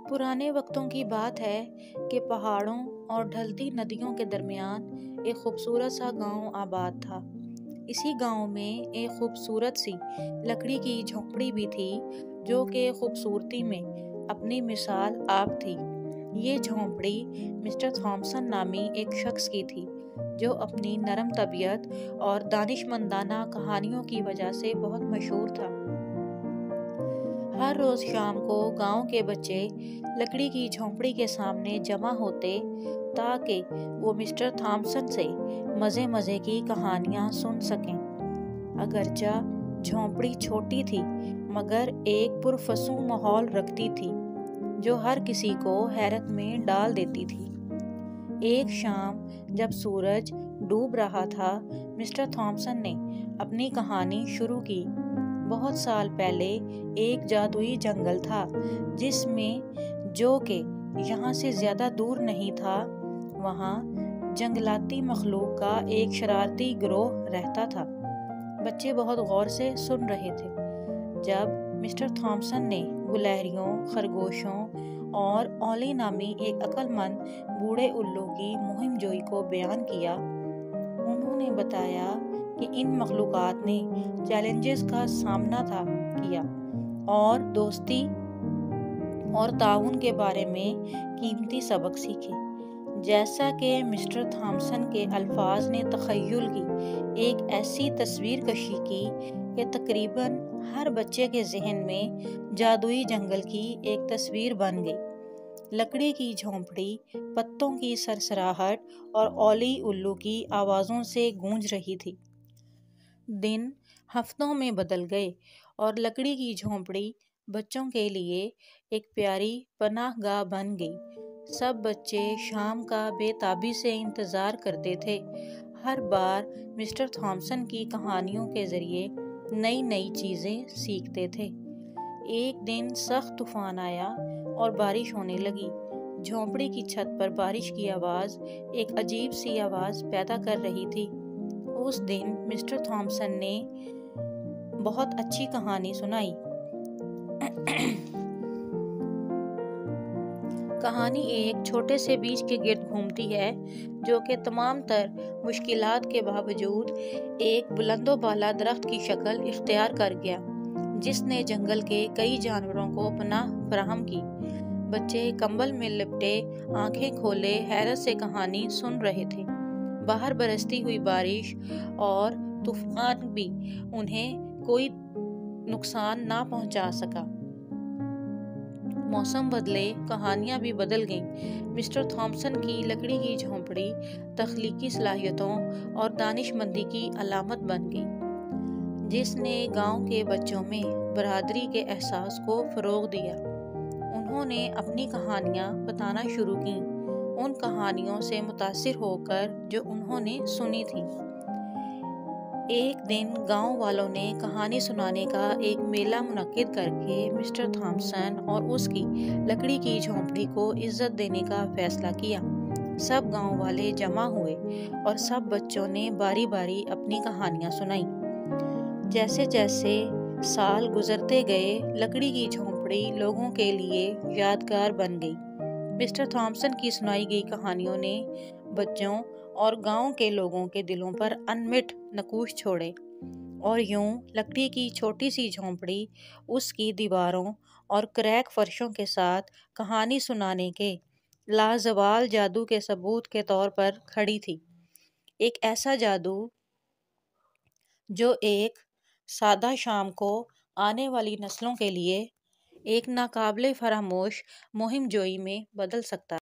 پرانے وقتوں کی بات ہے کہ پہاڑوں اور ڈھلتی ندیوں کے درمیان ایک خوبصورت سا گاؤں آباد تھا۔ اسی گاؤں میں ایک خوبصورت سی لکڑی کی جھونپڑی بھی تھی جو کہ خوبصورتی میں اپنی مثال آپ تھی۔ یہ جھونپڑی مسٹر تھامسن نامی ایک شخص کی تھی جو اپنی نرم طبیعت اور دانشمندانہ کہانیوں کی وجہ سے بہت مشہور تھا۔ ہر روز شام کو گاؤں کے بچے لکڑی کی جھونپڑی کے سامنے جمع ہوتے تاکہ وہ مسٹر تھامسن سے مزے کی کہانیاں سن سکیں۔ اگرچہ جھونپڑی چھوٹی تھی مگر ایک پرفسوں ماحول رکھتی تھی جو ہر کسی کو حیرت میں ڈال دیتی تھی۔ ایک شام جب سورج ڈوب رہا تھا، مسٹر تھامسن نے اپنی کہانی شروع کی۔ بہت سال پہلے ایک جادوئی جنگل تھا جس میں جو کہ یہاں سے زیادہ دور نہیں تھا، وہاں جنگلاتی مخلوق کا ایک شرارتی گروہ رہتا تھا۔ بچے بہت غور سے سن رہے تھے۔ جب مسٹر تھامسن نے گلہریوں، خرگوشوں اور اولی نامی ایک عقل مند بوڑھے الو کی مہم جوئی کو بیان کیا، انہوں نے بتایا کہ ان مخلوقات نے چیلنجز کا سامنا کیا اور دوستی اور تعاون کے بارے میں قیمتی سبق سیکھے۔ جیسا کہ مسٹر تھامسن کے الفاظ نے تخیل کی ایک ایسی تصویر کشی کی کہ تقریباً ہر بچے کے ذہن میں جادوئی جنگل کی ایک تصویر بن گئی۔ لکڑی کی جھونپڑی پتوں کی سرسراہٹ اور اولی الو کی آوازوں سے گونج رہی تھی۔ دن ہفتوں میں بدل گئے اور لکڑی کی جھونپڑی بچوں کے لیے ایک پیاری پناہ گاہ بن گئی۔ سب بچے شام کا بے تابی سے انتظار کرتے تھے۔ ہر بار مسٹر تھامسن کی کہانیوں کے ذریعے نئی چیزیں سیکھتے تھے۔ ایک دن سخت طوفان آیا اور بارش ہونے لگی۔ جھونپڑی کی چھت پر بارش کی آواز ایک عجیب سی آواز پیدا کر رہی تھی۔ اس دن مسٹر تھامسن نے بہت اچھی کہانی سنائی۔ کہانی ایک چھوٹے سے بیج کے گرد گھومتی ہے جو کہ تمام تر مشکلات کے باوجود ایک بلند و بالا درخت کی شکل اختیار کر گیا جس نے جنگل کے کئی جانوروں کو پناہ فراہم کی۔ بچے کمبل میں لپٹے آنکھیں کھولے حیرت سے کہانی سن رہے تھے۔ باہر برستی ہوئی بارش اور طوفان بھی انہیں کوئی نقصان نہ پہنچا سکا۔ موسم بدلے، کہانیاں بھی بدل گئیں۔ مسٹر تھامسن کی لکڑی کی جھونپڑی تخلیقی صلاحیتوں اور دانشمندی کی علامت بن گئی جس نے گاؤں کے بچوں میں برادری کے احساس کو فروغ دیا۔ انہوں نے اپنی کہانیاں بتانا شروع کیں، ان کہانیوں سے متاثر ہو کر جو انہوں نے سنی تھیں۔ ایک دن گاؤں والوں نے کہانی سنانے کا ایک میلہ منعقد کر کے مسٹر تھامسن اور اس کی لکڑی کی جھونپڑی کو عزت دینے کا فیصلہ کیا۔ سب گاؤں والے جمع ہوئے اور سب بچوں نے باری باری اپنی کہانیاں سنائیں۔ جیسے جیسے سال گزرتے گئے، لکڑی کی جھونپڑی لوگوں کے لیے یادگار بن گئی۔ مسٹر تھامسن کی سنائی گئی کہانیوں نے بچوں اور گاؤں کے لوگوں کے دلوں پر انمٹ نقوش چھوڑے، اور یوں لکڑی کی چھوٹی سی جھونپڑی اس کی دیواروں اور کریک فرشوں کے ساتھ کہانی سنانے کے لازوال جادو کے ثبوت کے طور پر کھڑی تھی۔ ایک ایسا جادو جو ایک سادہ شام کو آنے والی نسلوں کے لیے ایک ناقابل فراموش مہم جوئی میں بدل سکتا